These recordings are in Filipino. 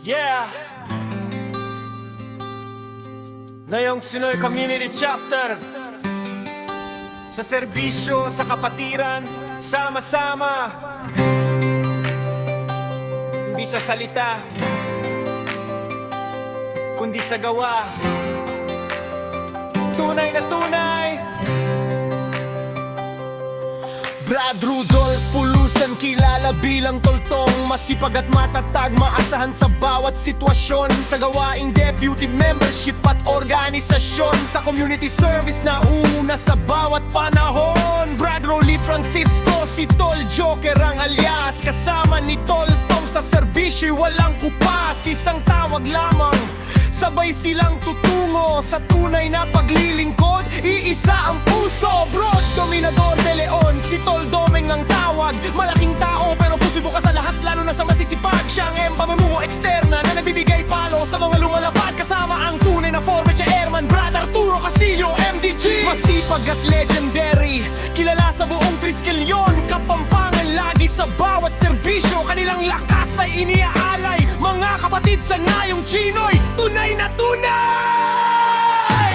Yeah! Ngayong Sinoy Community Chapter, sa serbisyo, sa kapatiran, sama-sama. Hindi sa salita, kundi sa gawa. Tunay na tunay. Brad Rudolph Pulusan, kilala bilang toltong, masipag at matatag, maasahan sa bawat sitwasyon. Sa gawaing deputy membership at organisasyon, sa community service na una sa bawat panahon. Brad Rolly Francisco, si Tol Joker ang alias, kasama ni Tol Tom sa serbisyo, walang kupas, isang tawag lamang. Sabay silang tutungo sa tunay na paglilingkod, iisa ang puso. Broad Dominador de Leon, si Tol Domeng ang tawag. Malaking tao pero puso bukas sa lahat, lalo na sa masisipag. Siya ang pamumuho eksterna na nagbibigay palo sa mga lumalapad. Kasama ang tunay na Forbecha Airman, Brad Arturo Castillo, MDG. Masipag at legendary, kilala sa buong Triskelion. Kapampangan lagi sa bawat serbisyo, kanilang lakas ay iniaalay. Mga kapatid sa Nayong Chinoy, tunay na tunay!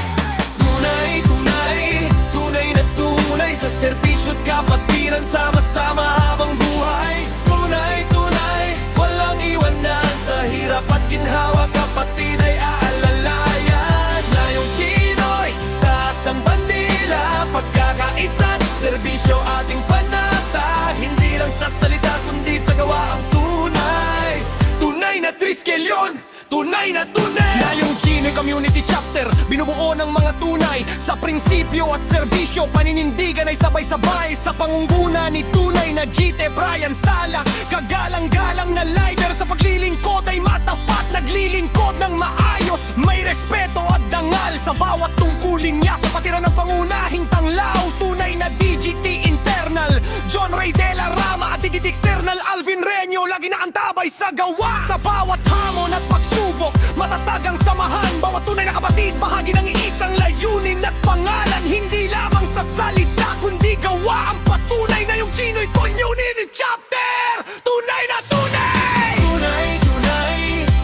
Tunay, tunay, tunay na tunay, sa serbisyo't kapatiran, sama-sama habang buhay. Tunay, tunay, walang iwanan, sa hirap at ginhawa, kapatid ay aalalayan. Nayong Chinoy, taas ang bandila, pagkakaisa, serbisyo ating panata. Hindi lang sa salita, kundi sa gawa ang tunay. Tunay na Triskelion, tunay na tunay. Nayong Chinoy Community Chapter, binubuo ng mga tunay sa prinsipyo at serbisyo. Paninindigan ay sabay-sabay sa pangunguna ni tunay na GT Brian Sala. Kagalang-galang na lighter, sa paglilingkod ay matapat, naglilingkod ng maayos. May respeto at dangal sa bawat tungkulin niya, kapatiran ng pangunahing tanglaw. Tunay na DGT internal, John Ray de la Rama, at DGT external, Alvin Reño, lagi nakantabay sa gawa. Sa bawat hamon at pagsubok, matatag ang samahan. Bawat tunay na kapatid, bahagi ng iisang layunin at pangalan. Hindi lamang sa salita, kundi gawa ang patunay. Nayong Chinoy Community Chapter, tunay na tunay! Tunay, tunay,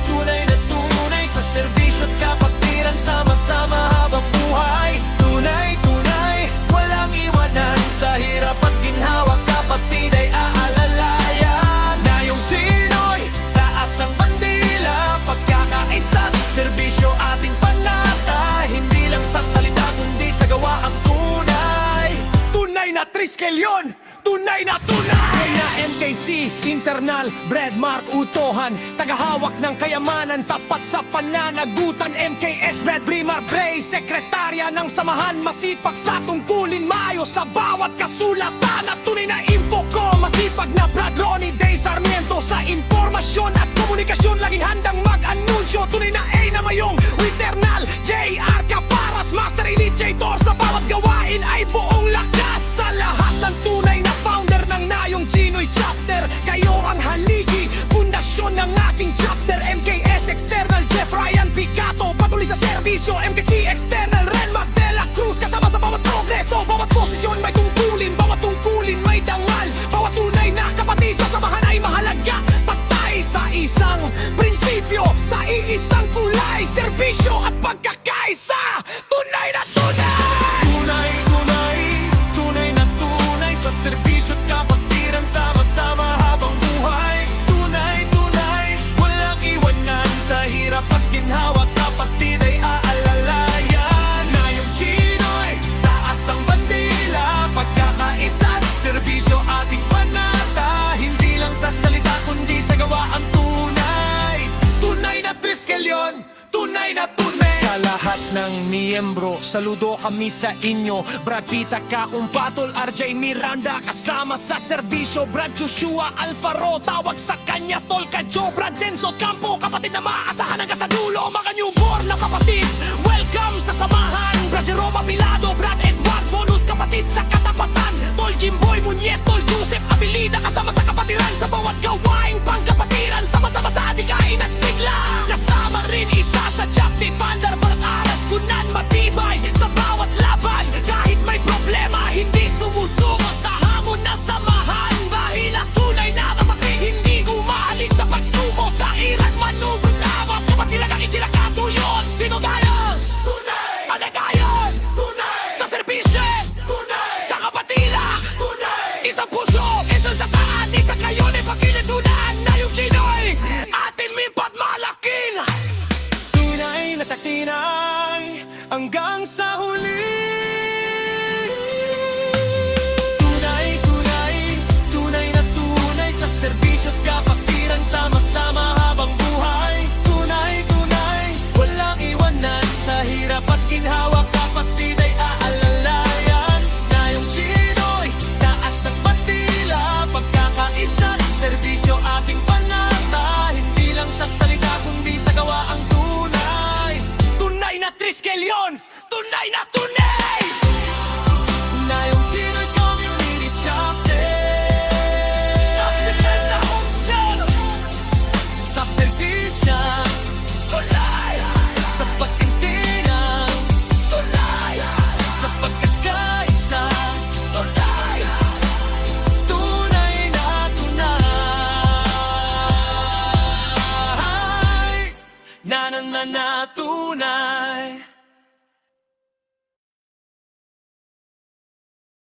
tunay na tunay, sa serbisyo't kapatiran, sama-sama habang buhay. Tunay, tunay, walang iwanan, sa hirap at ginhawa, kapatid ay aalalayan. Nayong Chinoy, taas ang bandila, pagkakaisa, serbisyo ating panata. Hindi lang sa salita, kundi sa gawa ang tunay. Tunay na Triskelion, tunay na tunay. Na MKC internal, Brad Mark Utohan, tagahawak ng kayamanan, tapat sa pananagutan. MKS Brad Brimar Bray, sekretarya ng samahan, masipag sa tungkulin, maayos sa bawat kasulatan. At tunay na info ko, masipag na Brad Ronnie Day Sarmiento, sa impormasyon at komunikasyon, laging handang mag-anunsyo. Tunay na A na mayong Witernal, JR Caparas, Master Initiator, sa bawat gawain ay buong lakas. Sa lahat ng tunay na founder ng Nayong Chinoy Chapter, kayo ang haligi, pundasyon ng aking chapter. MKS External, Jeff Ryan Picato, patuloy sa serbisyo. MKC External, Ren Mac de la Cruz, kasama sa bawat progreso. Bawat posisyon may tungkulin, bawat tungkulin may dangal. Bawat tunay na kapatid sa samahan ay mahalaga. Patay sa isang prinsipyo, sa iisang kulay, serbisyo at pagkakaisa. Tunay na tunay! Tunay, tunay, tunay na tunay, sa serbisyo't kapatiran, sama-sama habang buhay. Tunay, tunay, walang iwanan, sa hirap at ginhawa, kapatid ay aalalayan. Nayong Chinoy, taas ang bandila, pagkakaisa, serbisyo ating panata. Hindi lang sa salita, kundi sa gawa ang tunay. Tunay na Triskelion, tunay na tunay. Sa lahat ng miyembro, saludo kami sa inyo. Brad Pita, Kaumpatol, RJ Miranda, kasama sa serbisyo. Brad Joshua Alfaro, tawag sa kanya Tol Kadjo. Brad Denso Campo, kapatid na maaasahan hanggang sa dulo. Mga newborn na kapatid, welcome sa samahan. Brad Jerome Abilado, Brad Edward Bonus, kapatid sa katapatan. Tol Jimboy Muñez, Tol Joseph Abilida, kasama sa kapatiran. Sa bawat gawaing pangkapatiran, sama-sama sa adikain at sigla. Kasama rin isa sa Chapter Founder, Balat Aras Kunan, matibay sa bawat laban. Kahit may problema, hindi sumusuko sa hamon ng samahan. Dahil ang tunay na kapatid, hindi gumaalis sa pagsuko. Sa iran manubog tunay na tunay na yung Tinoy Community Chapter. Sa sikat na opsyon, sa serbisyo, tulay sa pagtintinang, tulay sa pagkakaisa, tulay tunay na tunay na tunay.